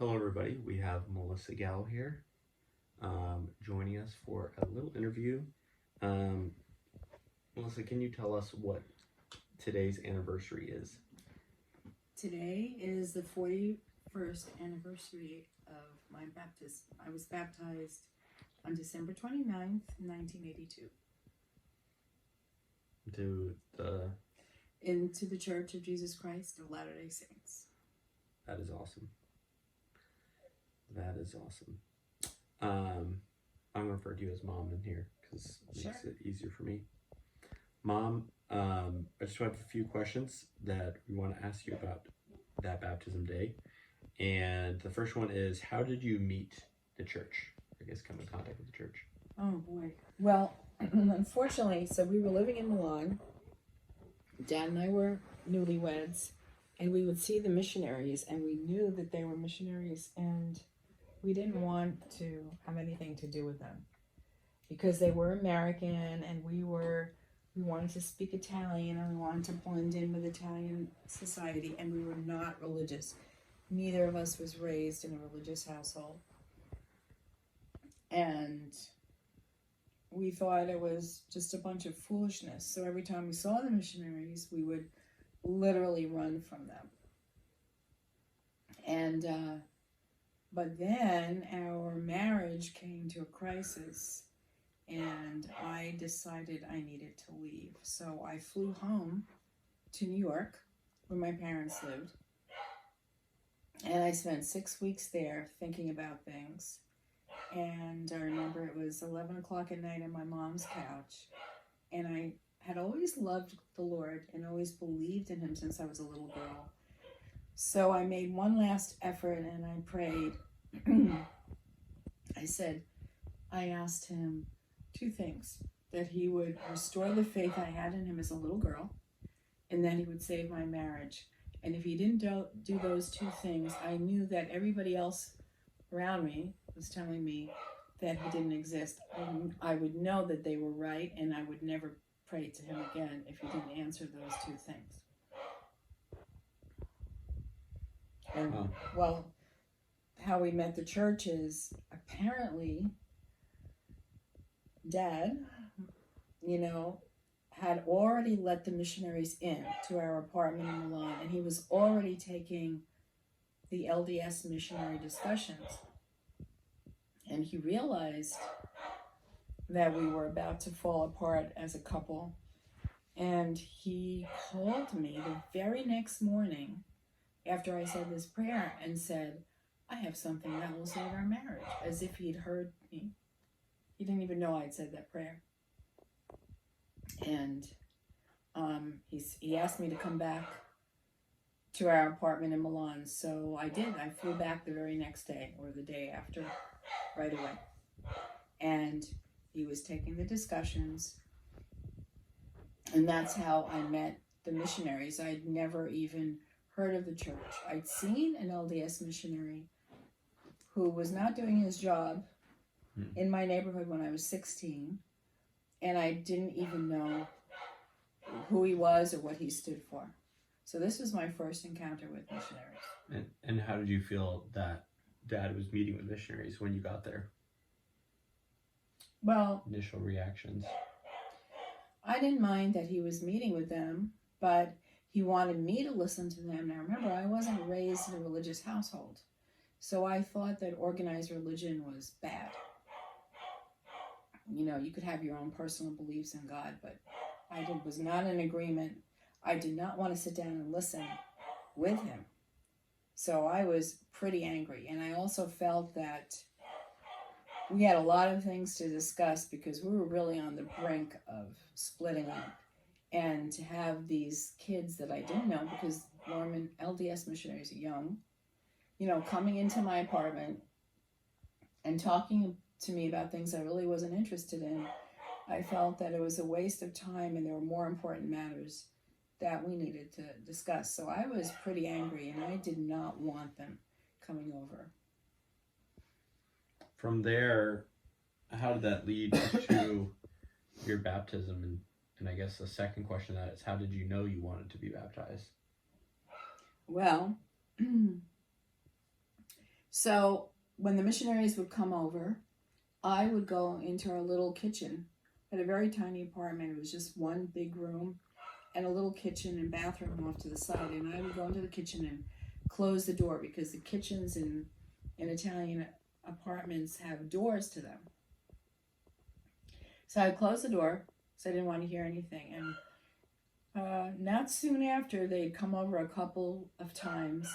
Hello, everybody. We have Melissa Gallo here, joining us for a little interview. Um, Melissa, can you tell us what today's anniversary is? Today is the 41st anniversary of my baptism. I was baptized on December 29th, 1982, into the Church of Jesus Christ of Latter-day Saints. That is awesome. That is awesome. I'm going to refer to you as Mom in here because it makes it easier for me. Mom, I just have a few questions that we want to ask you about that baptism day. And the first one is, how did you meet the church? I guess come in contact with the church. Oh boy. Well, unfortunately, so we were living in Milan. Dad and I were newlyweds, and we would see the missionaries, and we knew that they were missionaries, and we didn't want to have anything to do with them because they were American, and we wanted to speak Italian, and we wanted to blend in with Italian society, and we were not religious. Neither of us was raised in a religious household. And we thought it was just a bunch of foolishness. So every time we saw the missionaries, we would literally run from them. And but then our marriage came to a crisis, and I decided I needed to leave. So I flew home to New York, where my parents lived, and I spent 6 weeks there thinking about things. And I remember it was 11 o'clock at night on my mom's couch, and I had always loved the Lord and always believed in him since I was a little girl. So I made one last effort and I prayed. I asked him two things: that he would restore the faith I had in him as a little girl, and that he would save my marriage. And if he didn't do those two things, I knew that everybody else around me was telling me that he didn't exist. I would know that they were right, and I would never pray to him again if he didn't answer those two things. And well, how we met the church is apparently Dad, had already let the missionaries in to our apartment in Milan, and he was already taking the LDS missionary discussions. And he realized that we were about to fall apart as a couple. And he called me the very next morning after I said this prayer and said, "I have something that will save our marriage," as if he'd heard me. He didn't even know I'd said that prayer. And he asked me to come back to our apartment in Milan. So I did. I flew back the very next day, or the day after, right away. And he was taking the discussions. And that's how I met the missionaries. I'd never even heard of the church. I'd seen an LDS missionary who was not doing his job in my neighborhood when I was 16. And I didn't even know who he was or what he stood for. So this was my first encounter with missionaries. And how did you feel that Dad was meeting with missionaries when you got there? Well, initial reactions. I didn't mind that he was meeting with them, but he wanted me to listen to them. Now remember, I wasn't raised in a religious household, so I thought that organized religion was bad. You could have your own personal beliefs in God, but I was not in agreement. I did not want to sit down and listen with him. So I was pretty angry. And I also felt that we had a lot of things to discuss because we were really on the brink of splitting up. And to have these kids that I didn't know, because Mormon LDS missionaries are young, coming into my apartment and talking to me about things I really wasn't interested in, I felt that it was a waste of time and there were more important matters that we needed to discuss. So I was pretty angry and I did not want them coming over. From there, how did that lead to your baptism? And I guess the second question to that is, how did you know you wanted to be baptized? Well, So when the missionaries would come over, I would go into our little kitchen. At a very tiny apartment. It was just one big room and a little kitchen and bathroom off to the side. And I would go into the kitchen and close the door because the kitchens in Italian apartments have doors to them. So I'd close the door because I didn't want to hear anything. And not soon after, they'd come over a couple of times.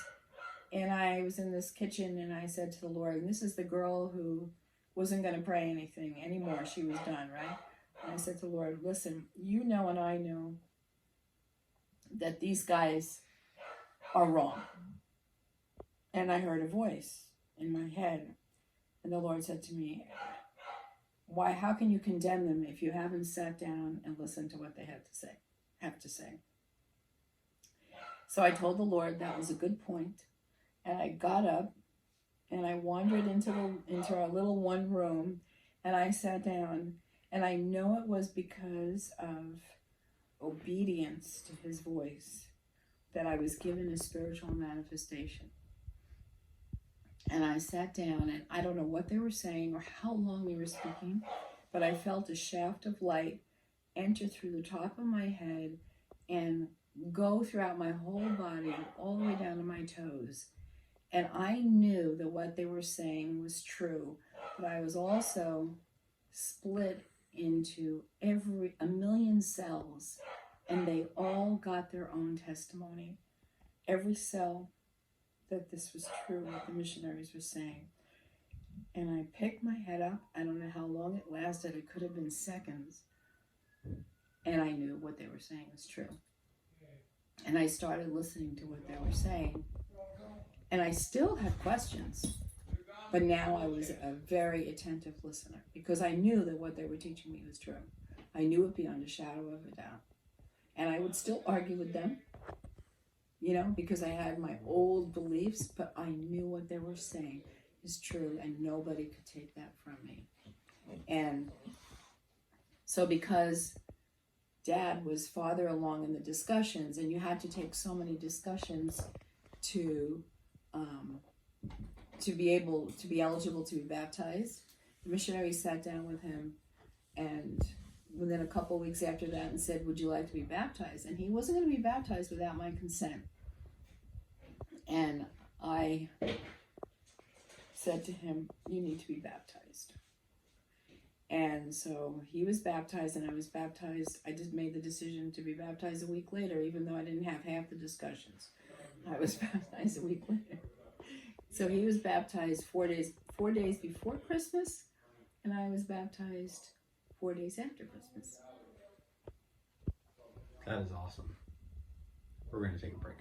And I was in this kitchen and I said to the Lord, and this is the girl who wasn't going to pray anything anymore. She was done, right? And I said to the Lord, listen, you know and I know that these guys are wrong. And I heard a voice in my head. And the Lord said to me, why, how can you condemn them if you haven't sat down and listened to what they have to say? So I told the Lord that was a good point. And I got up and I wandered into our little one room and I sat down. And I know it was because of obedience to his voice that I was given a spiritual manifestation. And I sat down and I don't know what they were saying or how long they were speaking, but I felt a shaft of light enter through the top of my head and go throughout my whole body, all the way down to my toes. And I knew that what they were saying was true, but I was also split into a million cells, and they all got their own testimony. Every cell that this was true, what the missionaries were saying. And I picked my head up. I don't know how long it lasted. It could have been seconds. And I knew what they were saying was true. And I started listening to what they were saying. And I still had questions. But now I was a very attentive listener because I knew that what they were teaching me was true. I knew it beyond a shadow of a doubt. And I would still argue with them, because I had my old beliefs, but I knew what they were saying is true and nobody could take that from me. And so because Dad was farther along in the discussions, and you had to take so many discussions to be eligible to be baptized, the missionary sat down with him and within a couple of weeks after that and said, would you like to be baptized? And he wasn't going to be baptized without my consent. And I said to him, you need to be baptized. And so he was baptized and I was baptized. I just made the decision to be baptized a week later, even though I didn't have half the discussions. I was baptized a week later. So he was baptized 4 days before Christmas, and I was baptized 4 days after Christmas. That is awesome. We're going to take a break.